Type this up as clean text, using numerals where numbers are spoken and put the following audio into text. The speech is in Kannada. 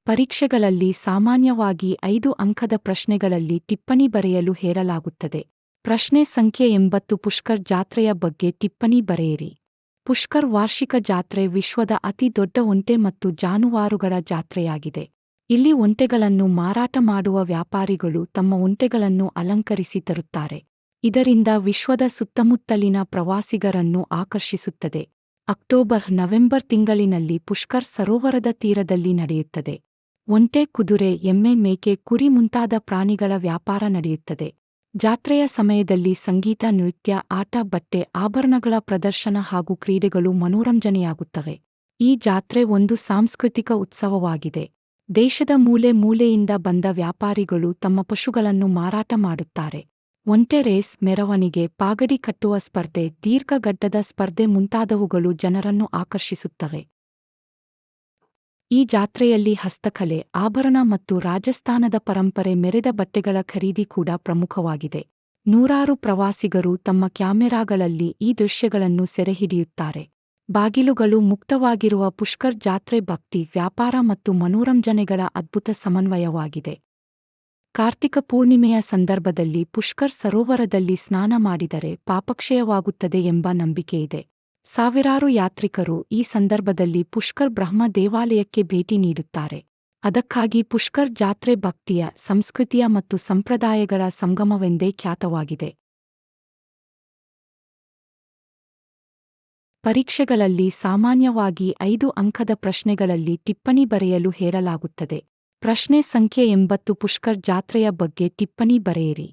ಪರೀಕ್ಷೆಗಳಲ್ಲಿ ಸಾಮಾನ್ಯವಾಗಿ 5 ಅಂಕದ ಪ್ರಶ್ನೆಗಳಲ್ಲಿ ಟಿಪ್ಪಣಿ ಬರೆಯಲು ಹೇಳಲಾಗುತ್ತದೆ. ಪ್ರಶ್ನೆ ಸಂಖ್ಯೆ 80 ಪುಷ್ಕರ್ ಜಾತ್ರೆಯ ಬಗ್ಗೆ ಟಿಪ್ಪಣಿ ಬರೆಯಿರಿ. ಪುಷ್ಕರ್ ವಾರ್ಷಿಕ ಜಾತ್ರೆ ವಿಶ್ವದ ಅತಿ ದೊಡ್ಡ ಒಂಟೆ ಮತ್ತು ಜಾನುವಾರುಗಳ ಜಾತ್ರೆಯಾಗಿದೆ. ಇಲ್ಲಿ ಒಂಟೆಗಳನ್ನು ಮಾರಾಟ ಮಾಡುವ ವ್ಯಾಪಾರಿಗಳು ತಮ್ಮ ಒಂಟೆಗಳನ್ನು ಅಲಂಕರಿಸಿ ತರುತ್ತಾರೆ. ಇದರಿಂದ ವಿಶ್ವದ ಸುತ್ತಮುತ್ತಲಿನ ಪ್ರವಾಸಿಗರನ್ನು ಆಕರ್ಷಿಸುತ್ತದೆ. ಅಕ್ಟೋಬರ್-ನವೆಂಬರ್ ತಿಂಗಳಿನಲ್ಲಿ ಪುಷ್ಕರ್ ಸರೋವರದ ತೀರದಲ್ಲಿ ನಡೆಯುತ್ತದೆ. ಒಂಟೆ, ಕುದುರೆ, ಎಮ್ಮೆ, ಮೇಕೆ, ಕುರಿ ಮುಂತಾದ ಪ್ರಾಣಿಗಳ ವ್ಯಾಪಾರ ನಡೆಯುತ್ತದೆ. ಜಾತ್ರೆಯ ಸಮಯದಲ್ಲಿ ಸಂಗೀತ, ನೃತ್ಯ, ಆಟ, ಬಟ್ಟೆ, ಆಭರಣಗಳ ಪ್ರದರ್ಶನ ಹಾಗೂ ಕ್ರೀಡೆಗಳು ಮನೋರಂಜನೆಯಾಗುತ್ತವೆ. ಈ ಜಾತ್ರೆ ಒಂದು ಸಾಂಸ್ಕೃತಿಕ ಉತ್ಸವವಾಗಿದೆ. ದೇಶದ ಮೂಲೆ ಮೂಲೆಯಿಂದ ಬಂದ ವ್ಯಾಪಾರಿಗಳು ತಮ್ಮ ಪಶುಗಳನ್ನು ಮಾರಾಟ ಮಾಡುತ್ತಾರೆ. ಒಂಟೆ ರೇಸ್, ಮೆರವಣಿಗೆ, ಪಾಗಡಿ ಕಟ್ಟುವ ಸ್ಪರ್ಧೆ, ದೀರ್ಘಗಡ್ಡದ ಸ್ಪರ್ಧೆ ಮುಂತಾದವುಗಳು ಜನರನ್ನು ಆಕರ್ಷಿಸುತ್ತವೆ. ಈ ಜಾತ್ರೆಯಲ್ಲಿ ಹಸ್ತಕಲೆ, ಆಭರಣ ಮತ್ತು ರಾಜಸ್ಥಾನದ ಪರಂಪರೆ ಮೆರೆದ ಬಟ್ಟೆಗಳ ಖರೀದಿ ಕೂಡ ಪ್ರಮುಖವಾಗಿದೆ. ನೂರಾರು ಪ್ರವಾಸಿಗರು ತಮ್ಮ ಕ್ಯಾಮೆರಾಗಳಲ್ಲಿ ಈ ದೃಶ್ಯಗಳನ್ನು ಸೆರೆಹಿಡಿಯುತ್ತಾರೆ. ಬಾಗಿಲುಗಳು ಮುಕ್ತವಾಗಿರುವ ಪುಷ್ಕರ್ ಜಾತ್ರೆ ಭಕ್ತಿ, ವ್ಯಾಪಾರ ಮತ್ತು ಮನೋರಂಜನೆಗಳ ಅದ್ಭುತ ಸಮನ್ವಯವಾಗಿದೆ. ಕಾರ್ತಿಕ ಪೂರ್ಣಿಮೆಯ ಸಂದರ್ಭದಲ್ಲಿ ಪುಷ್ಕರ್ ಸರೋವರದಲ್ಲಿ ಸ್ನಾನ ಮಾಡಿದರೆ ಪಾಪಕ್ಷಯವಾಗುತ್ತದೆ ಎಂಬ ನಂಬಿಕೆಯಿದೆ. ಸಾವಿರಾರು ಯಾತ್ರಿಕರು ಈ ಸಂದರ್ಭದಲ್ಲಿ ಪುಷ್ಕರ್ ಬ್ರಹ್ಮ ದೇವಾಲಯಕ್ಕೆ ಭೇಟಿ ನೀಡುತ್ತಾರೆ. ಅದಕ್ಕಾಗಿ ಪುಷ್ಕರ್ ಜಾತ್ರೆ ಭಕ್ತಿಯ, ಸಂಸ್ಕೃತಿಯ ಮತ್ತು ಸಂಪ್ರದಾಯಗಳ ಸಂಗಮವೆಂದೇ ಖ್ಯಾತವಾಗಿದೆ. ಪರೀಕ್ಷೆಗಳಲ್ಲಿ ಸಾಮಾನ್ಯವಾಗಿ 5 ಅಂಕದ ಪ್ರಶ್ನೆಗಳಲ್ಲಿ ಟಿಪ್ಪಣಿ ಬರೆಯಲು ಹೇಳಲಾಗುತ್ತದೆ. ಪ್ರಶ್ನೆ ಸಂಖ್ಯೆ 80 ಪುಷ್ಕರ್ ಜಾತ್ರೆಯ ಬಗ್ಗೆ ಟಿಪ್ಪಣಿ ಬರೆಯಿರಿ.